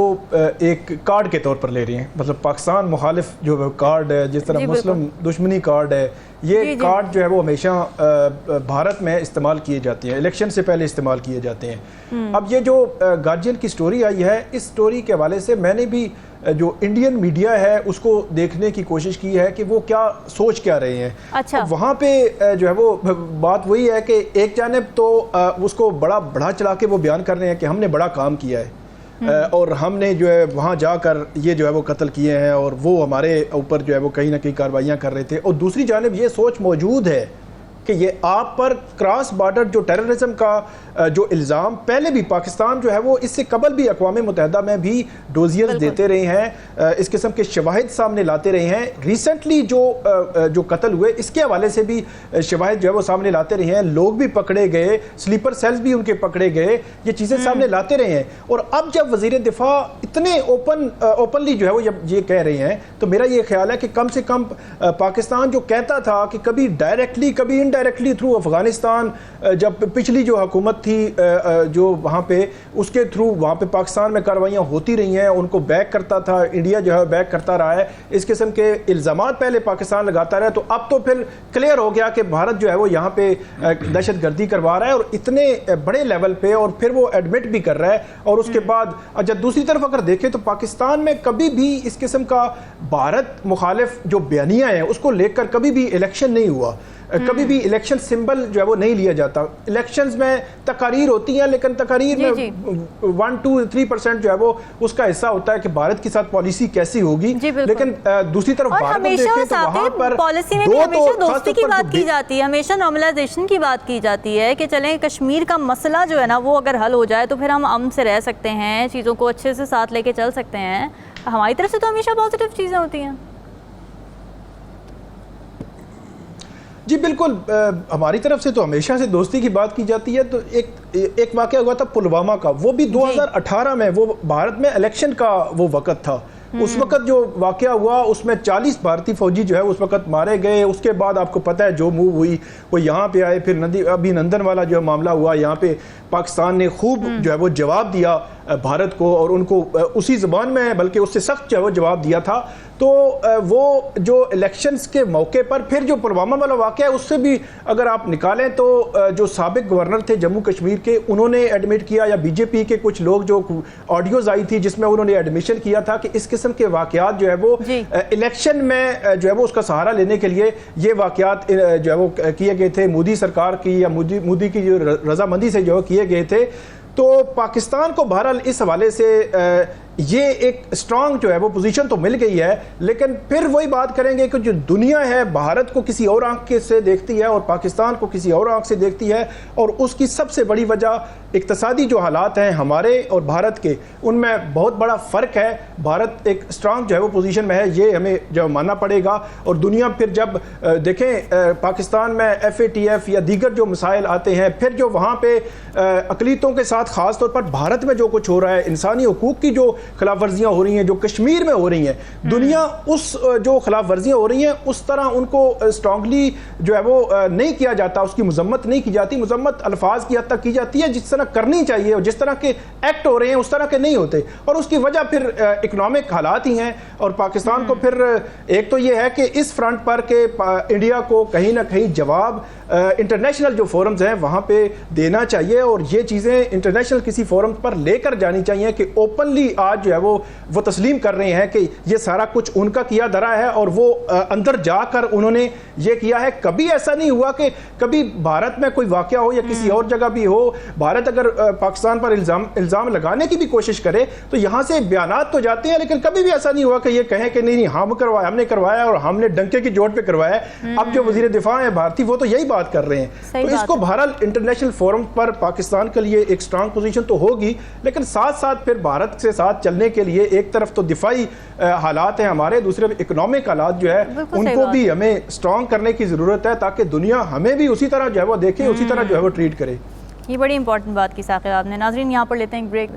एक कार्ड के तौर पर ले रही हैं। मतलब पाकिस्तान मुखालिफ जो कार्ड है, जिस तरह मुस्लिम दुश्मनी कार्ड है, ये कार्ड जो है वो हमेशा भारत में इस्तेमाल किए जाते हैं, इलेक्शन से पहले इस्तेमाल किए जाते हैं। अब ये जो गार्जियन की स्टोरी आई है, इस स्टोरी के हवाले से मैंने भी जो इंडियन मीडिया है उसको देखने की कोशिश की है कि वो क्या सोच क्या रहे हैं। अच्छा। वहाँ पे जो है वो बात वही है कि एक जानिब तो उसको बड़ा बढ़ा चढ़ा के वो बयान कर रहे हैं कि हमने बड़ा काम किया है और हमने जो है वहाँ जाकर ये जो है वो कत्ल किए हैं और वो हमारे ऊपर जो है वो कहीं ना कहीं कार्रवाइयाँ कर रहे थे। और दूसरी जानिब ये सोच मौजूद है कि ये आप पर क्रॉस बॉर्डर जो टेररिज्म का जो इल्ज़ाम पहले भी पाकिस्तान जो है वो इससे कबल भी अक़वाम मुत्तहिदा में भी डोजियर्स देते रहे हैं, इस किस्म के शवाहिद सामने लाते रहे हैं। रिसेंटली जो कत्ल हुए इसके हवाले से भी शवाहिद जो है वो सामने लाते रहे हैं, लोग भी पकड़े गए, स्लीपर सेल्स भी उनके पकड़े गए, ये चीज़ें सामने लाते रहे हैं। और अब जब वज़ीर दिफा इतने ओपनली जो है वो जब ये कह रहे हैं, तो मेरा ये ख्याल है कि कम से कम पाकिस्तान जो कहता था कि कभी डायरेक्टली कभी इनडायरेक्टली थ्रू अफगानिस्तान, जब पिछली जो हुकूमत थी जो वहाँ पे, उसके थ्रू वहाँ पे पाकिस्तान में कार्रवाइयाँ होती रही हैं, उनको बैक करता था, इंडिया जो है बैक करता रहा है, इस किस्म के इल्ज़ामात पहले पाकिस्तान लगाता रहा। तो अब तो फिर क्लियर हो गया कि भारत जो है वो यहाँ पे दहशतगर्दी करवा रहा है और इतने बड़े लेवल पे, और फिर वो एडमिट भी कर रहा है। और उसके बाद जब दूसरी तरफ अगर देखें तो पाकिस्तान में कभी भी इस किस्म का भारत मुखालिफ जो बयानिया है उसको लेकर कभी भी इलेक्शन नहीं हुआ, कभी भी इलेक्शन सिंबल जो है वो नहीं लिया जाता। इलेक्शंस में तकारीर होती हैं, लेकिन तकारीर में 1-2-3% जो है वो उसका हिस्सा होता है कि भारत के साथ पॉलिसी कैसी होगी। लेकिन दूसरी तरफ भारत में देखें तो वहाँ पर पॉलिसी में भी हमेशा दोस्ती की बात की जाती है, हमेशा नॉर्मलाइजेशन की बात की जाती है कि चलें कश्मीर का मसला जो है ना वो अगर हल हो जाए तो फिर हम अमन से रह सकते हैं, चीज़ों को अच्छे से साथ लेके चल सकते हैं। हमारी तरफ से तो हमेशा पॉजिटिव चीज़ें होती हैं। जी बिल्कुल, हमारी तरफ से तो हमेशा से दोस्ती की बात की जाती है। तो एक वाक़या हुआ था पुलवामा का, वो भी 2018 में, वो भारत में इलेक्शन का वो वक़्त था। उस वक़्त जो वाक़या हुआ उसमें 40 भारतीय फौजी जो है उस वक़्त मारे गए। उसके बाद आपको पता है जो मूव हुई वो यहाँ पे आए, फिर अभिनंदन वाला जो मामला हुआ, यहाँ पे पाकिस्तान ने खूब जो है वो जवाब दिया भारत को, और उनको उसी ज़बान में बल्कि उससे सख्त जो है वो जवाब दिया था। तो वो जो इलेक्शंस के मौके पर फिर जो पुलवामा वाला वाक़या है उससे भी अगर आप निकालें तो जो साबिक गवर्नर थे जम्मू कश्मीर के, उन्होंने एडमिट किया, या बीजेपी के कुछ लोग जो ऑडियोज़ आई थी जिसमें उन्होंने एडमिशन किया था कि इस किस्म के वाक़यात जो है वो इलेक्शन में जो है वो उसका सहारा लेने के लिए ये वाक़यात जो है वो किए गए थे, मोदी सरकार की या मोदी की जो रजामंदी से जो किए गए थे। तो पाकिस्तान को बहरहाल इस हवाले से ये एक स्ट्रांग जो है वो पोजीशन तो मिल गई है, लेकिन फिर वही बात करेंगे कि जो दुनिया है भारत को किसी और आंख से देखती है और पाकिस्तान को किसी और आंख से देखती है, और उसकी सबसे बड़ी वजह इक्तसादी जो हालात हैं हमारे और भारत के, उनमें बहुत बड़ा फ़र्क है। भारत एक स्ट्रांग जो है वो पोजीशन में है, ये हमें जो मानना पड़ेगा। और दुनिया फिर जब देखें पाकिस्तान में FATF या दीगर जो मसाइल आते हैं, फिर जो वहाँ पे अक़लियतों के साथ ख़ास तौर पर भारत में जो कुछ हो रहा है, इंसानी हुकूक की जो खिलाफ वर्जियाँ हो रही हैं, जो कश्मीर में हो रही हैं, दुनिया उस जो खिलाफ वर्जियाँ हो रही हैं उस तरह उनको स्ट्रांगली जो है वो नहीं किया जाता, उसकी मजम्मत नहीं की जाती। मजम्मत अल्फाज की हद तक की जाती है जिस तरह करनी चाहिए, और जिस तरह के एक्ट हो रहे हैं उस तरह के नहीं होते, और उसकी वजह फिर इकोनॉमिक हालात ही हैं। और पाकिस्तान को फिर एक तो ये है कि इस फ्रंट पर के इंडिया को कहीं ना कहीं जवाब इंटरनेशनल जो फोरम्स हैं वहाँ पे देना चाहिए, और ये चीज़ें इंटरनेशनल किसी फोरम पर लेकर जानी चाहिए कि ओपनली आज जो है वो तस्लीम कर रहे हैं कि ये सारा कुछ उनका किया धरा है, और वो अंदर जाकर उन्होंने ये किया है। कभी ऐसा नहीं हुआ कि कभी भारत में कोई वाक़या हो या किसी और जगह भी हो, भारत अगर पाकिस्तान पर इल्ज़ाम लगाने की भी कोशिश करे तो यहाँ से बयानात तो जाते हैं, लेकिन कभी भी ऐसा नहीं हुआ कि ये कहें कि नहीं हमने करवाया और हमने डंके की चोट पे करवाया। अब जो वज़ीर दिफा है भारतीय वो तो यही बात कर रहे हैं। तो इसको बहरहाल इंटरनेशनल फोरम पर पाकिस्तान के लिए एक स्ट्रांग पोजीशन तो होगी, लेकिन साथ साथ फिर भारत से साथ चलने के लिए एक तरफ तो दिफाई हालात हैं हमारे, दूसरे इकोनॉमिक हालात जो है उनको भी हमें स्ट्रांग करने की ज़रूरत है, ताकि दुनिया हमें भी उसी तरह जो है वो देखे, उसी तरह जो है वो ट्रीट करे। ये बड़ी इंपॉर्टेंट बात की साक़िब आपने। नाज़रीन यहाँ पर लेते हैं एक ब्रेक।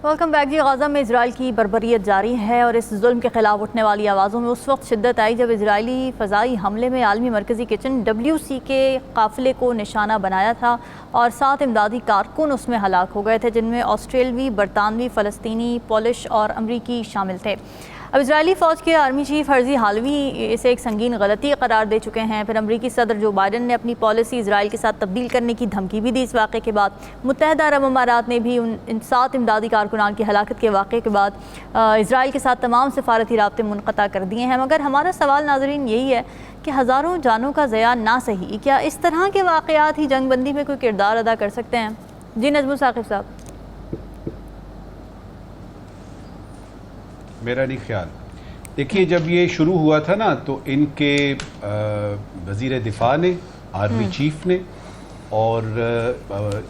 वेलकम बैक जी। गाज़ा में इजराइल की बर्बरियत जारी है और इस जुल्म के खिलाफ उठने वाली आवाज़ों में उस वक्त शिद्दत आई जब इजरायली फ़ज़ाई हमले में आलमी मरकज़ी किचन WC के काफ़िले को निशाना बनाया था और 7 इमदादी कारकुन उसमें हलाक हो गए थे, जिनमें ऑस्ट्रेलवी, बरतानवी, फ़लस्तीनी, पोलिश और अमरीकी शामिल थे। अब इजरायली फ़ौज के आर्मी चीफ हर्जी हालवी इसे एक संगीन गलती करार दे चुके हैं। फिर अमरीकी सदर जो बाइडन ने अपनी पॉलिसी इजराइल के साथ तब्दील करने की धमकी भी दी इस वाक़े के बाद। मुत्तहदा अरब अमारात ने भी इन 7 इमदादी कारकुनान की हलाकत के वाक़े के बाद इजराइल के साथ तमाम सफारती राब्ते मुनक़ता कर दिए हैं। मगर हमारा सवाल नाज़रीन यही है कि हज़ारों जानों का ज़या ना सही, क्या इस तरह के वाक़यात ही जंग बंदी में कोई किरदार अदा कर सकते हैं? जी नजमुल साकिब साहब। मेरा नहीं ख्याल। देखिए, जब ये शुरू हुआ था ना तो इनके वज़ीर दिफा ने, आर्मी चीफ ने और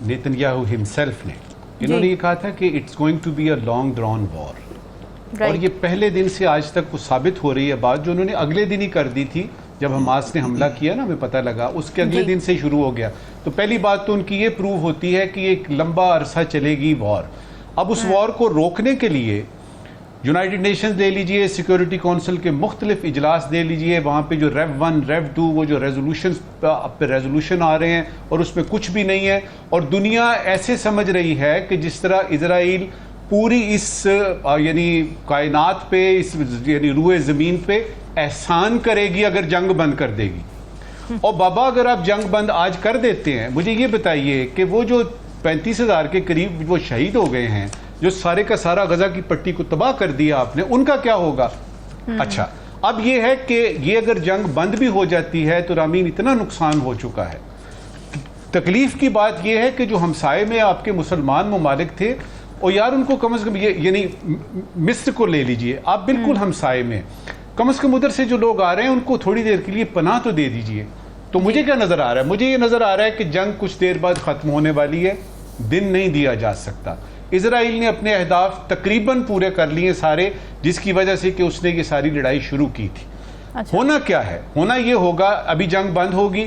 नेतन्याहू हिमसेल्फ ने, इन्होंने ये कहा था कि it's going to be a long drawn war. और ये पहले दिन से आज तक वो साबित हो रही है बात, जो उन्होंने अगले दिन ही कर दी थी जब हमास ने हमला किया ना, हमें पता लगा, उसके अगले दिन से शुरू हो गया। तो पहली बात तो उनकी ये प्रूव होती है कि एक लंबा अरसा चलेगी वॉर। अब उस वॉर को रोकने के लिए यूनाइटेड नेशंस दे लीजिए, सिक्योरिटी काउंसिल के मुख्तलिफ इजलास दे लीजिए, वहाँ पे जो रेव 1, रेव 2, वो जो रेजोल्यूशन आ रहे हैं और उसमें कुछ भी नहीं है। और दुनिया ऐसे समझ रही है कि जिस तरह इजराइल पूरी इस यानी कायनात पे, इस यानी रूए ज़मीन पे एहसान करेगी अगर जंग बंद कर देगी। और बाबा, अगर आप जंग बंद आज कर देते हैं, मुझे ये बताइए कि वो जो 35,000 के करीब वो शहीद हो गए हैं, जो सारे का सारा गजा की पट्टी को तबाह कर दिया आपने, उनका क्या होगा? अच्छा, अब ये है कि ये अगर जंग बंद भी हो जाती है तो रामीन इतना नुकसान हो चुका है। तकलीफ की बात यह है कि जो हमसाए में आपके मुसलमान ममालिक थे, और यार उनको कम से कम ये यानी मिस्र को ले लीजिए आप, बिल्कुल हमसाए में, कम से कम उधर से जो लोग आ रहे हैं उनको थोड़ी देर के लिए पनाह तो दे दीजिए। तो मुझे क्या नजर आ रहा है? मुझे ये नजर आ रहा है कि जंग कुछ देर बाद खत्म होने वाली है, दिन नहीं दिया जा सकता। इजराइल ने अपने अहदाफ तकरीबन पूरे कर लिए सारे, जिसकी वजह से कि उसने ये सारी लड़ाई शुरू की थी। अच्छा। होना क्या है? होना ये होगा, अभी जंग बंद होगी,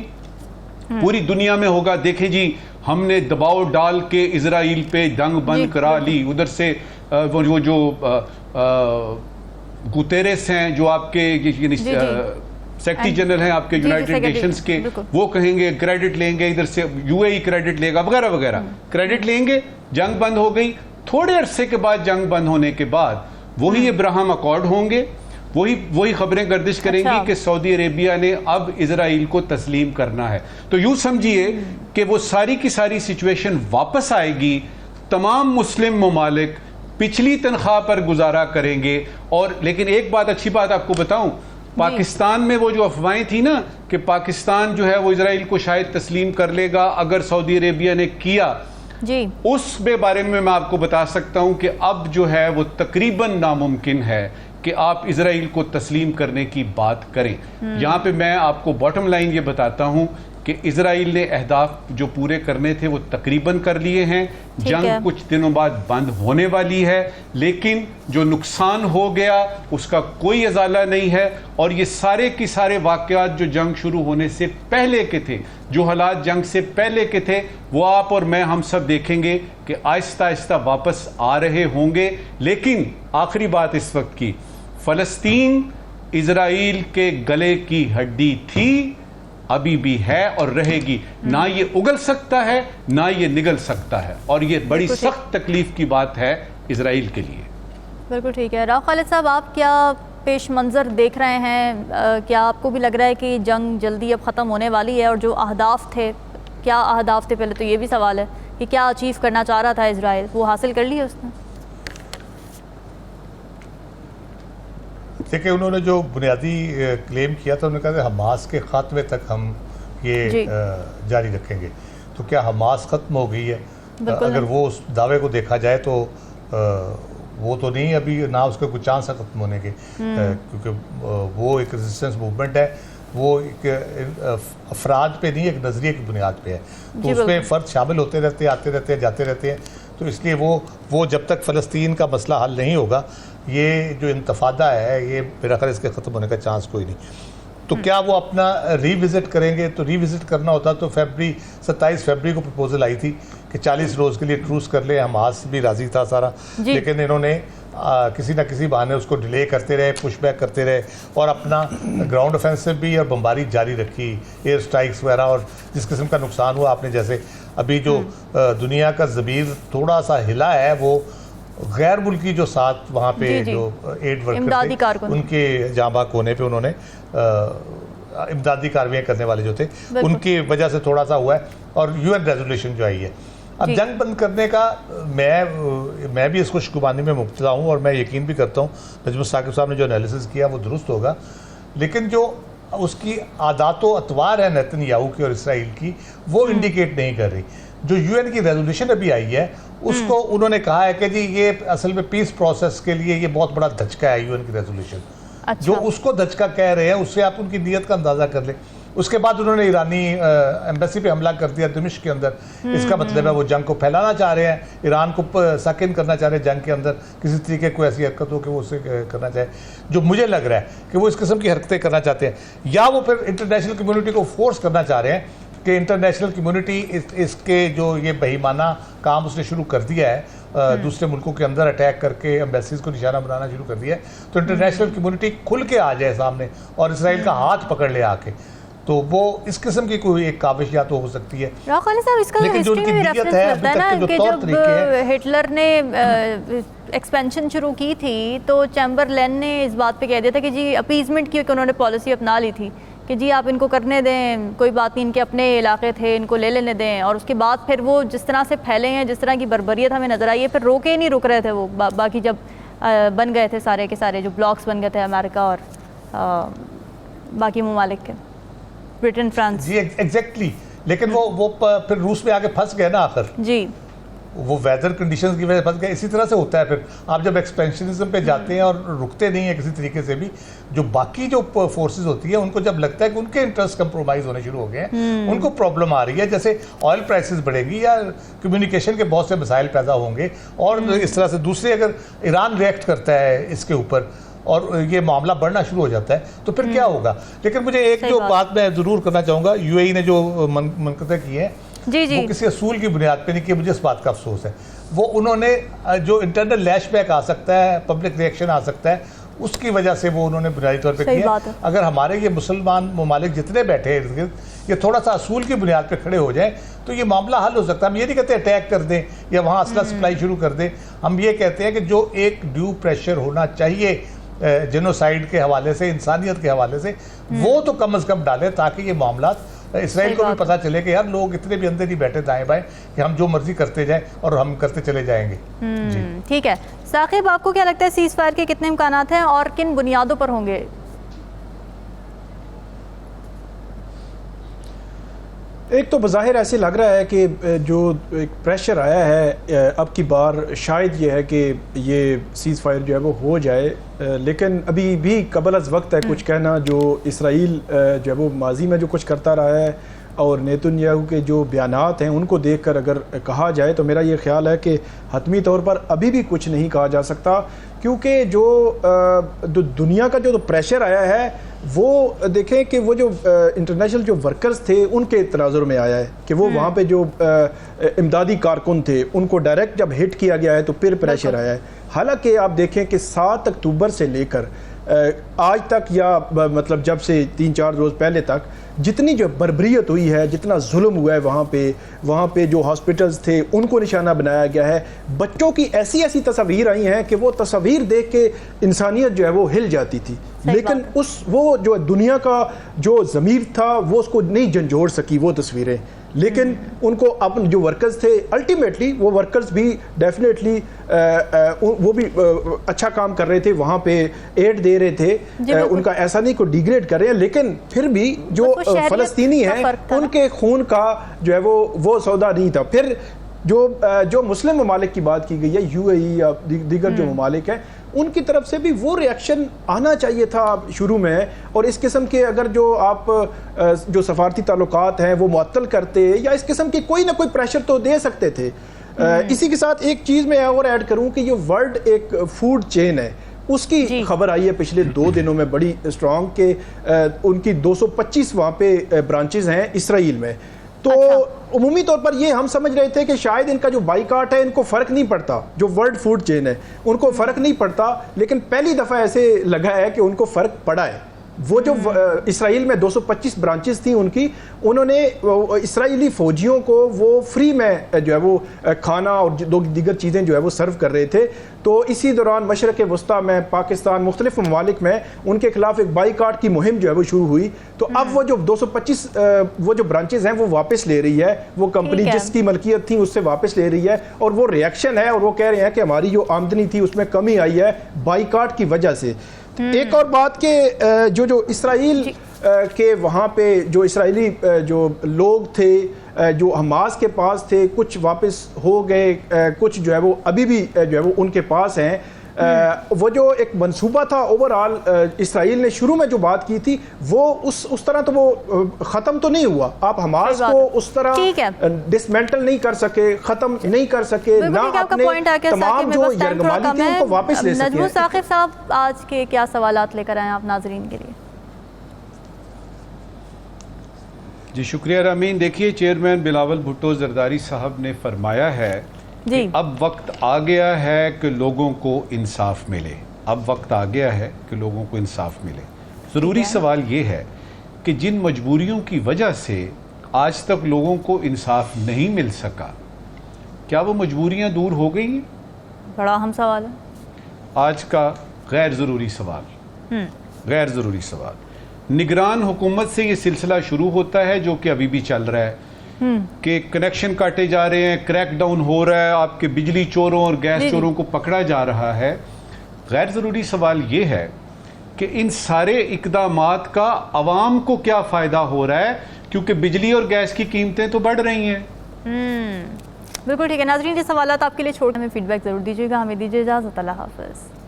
पूरी दुनिया में होगा, देखे जी हमने दबाव डाल के इजराइल पे जंग बंद करा ली। उधर से वो जो गुतेरेस हैं, जो आपके सेक्रेटरी जनरल हैं आपके यूनाइटेड नेशंस के, वो कहेंगे क्रेडिट लेंगे, इधर से UAE क्रेडिट लेगा, वगैरह वगैरह क्रेडिट लेंगे। जंग बंद हो गई। थोड़े अरसे के बाद, जंग बंद होने के बाद, वही इब्राहिम अकॉर्ड होंगे, वही खबरें गर्दिश करेंगी कि सऊदी अरेबिया ने अब इजराइल को तस्लीम करना है। तो यूं समझिए कि वो सारी की सारी सिचुएशन वापस आएगी, तमाम मुस्लिम ममालिक पिछली तनख्वाह पर गुजारा करेंगे। और लेकिन एक बात, अच्छी बात आपको बताऊं, पाकिस्तान में वो जो अफवाहें थी ना कि पाकिस्तान जो है वो इजराइल को शायद तस्लीम कर लेगा अगर सऊदी अरेबिया ने किया जी, उस बारे में मैं आपको बता सकता हूं कि अब जो है वो तकरीबन नामुमकिन है कि आप इजराइल को तस्लीम करने की बात करें। यहां पे मैं आपको बॉटम लाइन ये बताता हूं कि इजराइल ने अहदाफ जो पूरे करने थे वो तकरीबन कर लिए हैं। जंग कुछ दिनों बाद बंद होने वाली है, लेकिन जो नुकसान हो गया उसका कोई अजाला नहीं है। और ये सारे की सारे वाकयात जो जंग शुरू होने से पहले के थे, जो हालात जंग से पहले के थे, वो आप और मैं, हम सब देखेंगे कि आहिस्ता आहिस्ता वापस आ रहे होंगे। लेकिन आखिरी बात इस वक्त की, फलस्तीन इजराइल के गले की हड्डी थी, अभी भी है और रहेगी। ना ये उगल सकता है, ना ये निगल सकता है, और ये बड़ी सख्त तकलीफ की बात है इजराइल के लिए। बिल्कुल ठीक है। राव खालिद साहब, आप क्या पेश मंजर देख रहे हैं? क्या आपको भी लग रहा है कि जंग जल्दी अब ख़त्म होने वाली है? और जो अहदाफ थे, क्या अहदाफ थे? पहले तो ये भी सवाल है कि क्या अचीव करना चाह रहा था इजराइल, वो हासिल कर लिया उसने? देखिए, उन्होंने जो बुनियादी क्लेम किया था, उन्होंने कहा हमास के खात्मे तक हम ये जारी रखेंगे। तो क्या हमास ख़त्म हो गई है? अगर वो उस दावे को देखा जाए तो वो तो नहीं, अभी ना उसके कुछ चांस है ख़त्म होने के, क्योंकि वो एक रेजिस्टेंस मूवमेंट है, वो एक अफराद पे नहीं, एक नज़रिए की बुनियाद पे है। तो उसमें फ़र्द शामिल होते रहते हैं, आते रहते हैं, जाते रहते हैं। तो इसलिए वो जब तक फ़लस्तीन का मसला हल नहीं होगा, ये जो इंतफादा है, ये मेरा ख्याल इसके ख़त्म होने का चांस कोई नहीं। तो क्या वो अपना रिविजिट करेंगे? तो रिविजिट करना होता तो 27 फरवरी को प्रपोजल आई थी कि 40 रोज़ के लिए ट्रूस कर ले, हमास भी राजी था सारा, लेकिन इन्होंने किसी ना किसी बहाने उसको डिले करते रहे, पुशबैक करते रहे और अपना ग्राउंड ऑफेंसिव भी और बमबारी जारी रखी, एयर स्ट्राइक्स वगैरह, और जिस किस्म का नुकसान हुआ, आपने जैसे अभी जो दुनिया का ज़मीर थोड़ा सा हिला है वो गैर मुल्की जो साथ वहाँ पे जो एड वर्कर थे उनके जाँ बाग होने पे उन्होंने इमदादी कार्रवाई करने वाले जो थे उनकी वजह से थोड़ा सा हुआ है, और UN रेजोल्यूशन जो आई है। अब जंग बंद करने का मैं भी इसको शुक्रानी में मुब्तला हूँ और मैं यकीन भी करता हूँ नजमुल साकिब साहब ने जो एनालिसिस किया वो दुरुस्त होगा, लेकिन जो उसकी आदात व अतवार है नेतन्याहू की और इसराइल की वो इंडिकेट नहीं कर रही। जो UN की रेजोल्यूशन अभी आई है उसको उन्होंने कहा है कि जी ये असल में पीस प्रोसेस के लिए ये बहुत बड़ा धचका है UN की रेजोल्यूशन। अच्छा। जो उसको धचका कह रहे हैं उससे आप उनकी नीयत का अंदाज़ा कर लें। उसके बाद उन्होंने ईरानी एम्बेसी पे हमला कर दिया दिमिश्क के अंदर। इसका मतलब है वो जंग को फैलाना चाह रहे हैं, ईरान को सकिन करना चाह रहे हैं जंग के अंदर, किसी तरीके को ऐसी हरकत हो कि वो उसे करना चाहे, जो मुझे लग रहा है कि वो इस किस्म की हरकतें करना चाहते हैं, या वो फिर इंटरनेशनल कम्युनिटी को फोर्स करना चाह रहे हैं कि इंटरनेशनल कम्युनिटी इसके जो ये बेईमाना काम उसने शुरू कर दिया है, दूसरे मुल्कों के अंदर अटैक करके एम्बेसीज को निशाना बनाना शुरू कर दिया है, तो इंटरनेशनल कम्युनिटी खुल के आ जाए सामने और इसराइल का हाथ पकड़ ले आके, तो वो इस किस्म की कोई एक काविश या तो हो सकती है। लेकिन जो उनकी नीयत है अभी तक के जो तौर तरीके हैं, हिटलर ने एक्सपेंशन शुरू की थी तो चैम्बरलेन ने इस बात पे कह दिया था कि जी अपीजमेंट की उन्होंने पॉलिसी अपना ली थी कि जी आप इनको करने दें, कोई बात नहीं, इनके अपने इलाके थे, इनको ले लेने दें, और उसके बाद फिर वो जिस तरह से फैले हैं, जिस तरह की बर्बरियत हमें नज़र आई है, फिर रोके ही नहीं रुक रहे थे वो। बाकी जब बन गए थे सारे के सारे जो ब्लॉक्स बन गए थे अमेरिका और बाकी ममालिक के, ब्रिटेन, फ्रांस। जी एग्जैक्टली, लेकिन वो फिर रूस में आके फंस गए ना आखिर जी, वो वेदर कंडीशंस की वजह से फंस गए। इसी तरह से होता है फिर आप जब एक्सपेंशनिज्म पे जाते हैं और रुकते नहीं है किसी तरीके से भी, जो बाकी जो फोर्सेस होती है उनको जब लगता है कि उनके इंटरेस्ट कंप्रोमाइज होने शुरू हो गए हैं, उनको प्रॉब्लम आ रही है, जैसे ऑयल प्राइसेस बढ़ेंगी या कम्युनिकेशन के बहुत से मसाइल पैदा होंगे, और इस तरह से दूसरे अगर ईरान रिएक्ट करता है इसके ऊपर और ये मामला बढ़ना शुरू हो जाता है तो फिर क्या होगा। लेकिन मुझे एक जो बात मैं ज़रूर करना चाहूँगा, UAE ने जो मनकते की है वो किसी असूल की बुनियाद पे नहीं की, मुझे इस बात का अफसोस है। वो उन्होंने जो इंटरनल लैशबैक आ सकता है, पब्लिक रिएक्शन आ सकता है, उसकी वजह से वो उन्होंने बुनियादी तौर पे किया। अगर हमारे ये मुसलमान ममालिक जितने बैठे हैं इर्द गिर्द ये थोड़ा सा असूल की बुनियाद पे खड़े हो जाएं तो ये मामला हल हो सकता है। हम ये नहीं कहते अटैक कर दें या वहाँ असला सप्लाई शुरू कर दें, हम ये कहते हैं कि जो एक ड्यू प्रेशर होना चाहिए जेनोसाइड के हवाले से, इंसानियत के हवाले से, वो तो कम अज़ कम डालें ताकि ये मामला इसराइल को भी पता चले कि यार लोग इतने भी अंदर नहीं बैठे दाएं बाएं कि हम जो मर्जी करते जाएं और हम करते चले जाएंगे। ठीक है साकिब, आपको क्या लगता है सीज़ फायर के कितने इम्कानात हैं और किन बुनियादों पर होंगे? एक तो बज़ाहिर ऐसे लग रहा है कि जो एक प्रेशर आया है अब की बार शायद ये है कि ये सीज़ फायर जो है वो हो जाए, लेकिन अभी भी कबल अज़ वक्त है कुछ कहना। जो इसराइल जो है वो माजी में जो कुछ करता रहा है और नेतन्याहू के जो बयानात हैं उनको देखकर अगर कहा जाए तो मेरा ये ख्याल है कि हतमी तौर पर अभी भी कुछ नहीं कहा जा सकता, क्योंकि जो दुनिया का जो प्रेशर आया है वो देखें कि वो जो इंटरनेशनल जो वर्कर्स थे उनके तनाजुर में आया है कि वो वहाँ पे जो इमदादी कारकुन थे उनको डायरेक्ट जब हिट किया गया है तो फिर प्रेशर आया है। हालांकि आप देखें कि 7 अक्टूबर से लेकर आज तक या मतलब जब से 3-4 रोज़ पहले तक जितनी जो बर्बरियत हुई है, जितना जुल्म हुआ है वहाँ पे जो हॉस्पिटल्स थे उनको निशाना बनाया गया है। बच्चों की ऐसी ऐसी तस्वीर आई हैं कि वो तस्वीर देख के इंसानियत जो है वो हिल जाती थी, लेकिन वो जो दुनिया का जो ज़मीर था वो उसको नहीं झंझोड़ सकी वो तस्वीरें। लेकिन उनको अपन जो वर्कर्स थे अल्टीमेटली वो वर्कर्स भी डेफिनेटली वो भी अच्छा काम कर रहे थे, वहाँ पे एड दे रहे थे, उनका ऐसा नहीं को डिग्रेड कर रहे हैं, लेकिन फिर भी जो फ़लस्तीनी हैं उनके खून का जो है वो सौदा नहीं था। फिर जो मुस्लिम ममालिक की बात की गई है, UAE या दीगर जो ममालिक हैं, उनकी तरफ से भी वो रिएक्शन आना चाहिए था शुरू में, और इस किस्म के अगर जो आप जो सफारती ताल्लुकात हैं वो मुअत्तल करते या इस किस्म की कोई ना कोई प्रेशर तो दे सकते थे। इसी के साथ एक चीज़ मैं और ऐड करूं कि ये वर्ल्ड एक फूड चेन है, उसकी खबर आई है पिछले 2 दिनों में बड़ी स्ट्रांग के उनकी 225 वहाँ पे ब्रांचेज हैं इसराइल में। तो उमूमी तौर पर ये हम समझ रहे थे कि शायद इनका जो बाइकाट है इनको फ़र्क नहीं पड़ता, जो वर्ल्ड फूड चेन है उनको फ़र्क नहीं पड़ता, लेकिन पहली दफ़ा ऐसे लगा है कि उनको फ़र्क पड़ा है। वो जो इसराइल में 225 ब्रांचेस थी उनकी, उन्होंने इसराइली फ़ौजियों को वो फ्री में जो है वो खाना और दीगर चीज़ें जो है वो सर्व कर रहे थे। तो इसी दौरान मशरक़ वस्ता में, पाकिस्तान, मुख्तलिफ ममालिक में उनके खिलाफ एक बाइकाट की मुहिम जो है वो शुरू हुई। तो अब वो जो 225 वो जो ब्रांचेस हैं वो वापस ले रही है, वो कंपनी जिसकी मलकियत थी उससे वापस ले रही है, और वो रिएक्शन है, और वो कह रहे हैं कि हमारी जो आमदनी थी उसमें कमी आई है बाइकाट की वजह से। एक और बात के जो इसराइल के वहाँ पे जो इसराइली जो लोग थे जो हमास के पास थे, कुछ वापस हो गए, कुछ जो है वो अभी भी जो है वो उनके पास हैं। वो जो एक मंसूबा था ओवरऑल इसराइल ने शुरू में जो बात की थी वो उस तरह तो वो ख़त्म तो नहीं हुआ। आप हमास को उस तरह डिसमेंटल नहीं कर सके, ख़त्म नहीं कर सके, ना अपने तमाम जो यरगमाली थी उनको वापस ले सके। नजमुल साकिब साहब, आज के क्या सवालात लेकर आए आप नाजरीन के लिए? जी शुक्रिया रामीन। देखिए, चेयरमैन बिलावल भुट्टो जरदारी साहब ने फरमाया है कि अब वक्त आ गया है कि लोगों को इंसाफ मिले। अब वक्त आ गया है कि लोगों को इंसाफ मिले। ज़रूरी सवाल ये है कि जिन मजबूरियों की वजह से आज तक लोगों को इंसाफ नहीं मिल सका, क्या वो मजबूरियां दूर हो गई हैं? बड़ा अहम सवाल है आज का। गैर ज़रूरी सवाल, गैर ज़रूरी सवाल। निगरान हुकूमत से ये सिलसिला शुरू होता है जो कि अभी भी चल रहा है कि कनेक्शन काटे जा रहे हैं, क्रैकडाउन हो रहा है, आपके बिजली चोरों और गैस चोरों को पकड़ा जा रहा है। गैर ज़रूरी सवाल ये है कि इन सारे इकदामात का आवाम को क्या फ़ायदा हो रहा है, क्योंकि बिजली और गैस की कीमतें तो बढ़ रही हैं। बिल्कुल ठीक है नाजरीन, ये सवाल आपके लिए छोड़, हमें फीडबैक ज़रूर दीजिएगा। हमें दीजिए इजाज़त, अल्लाह हाफ़िज़।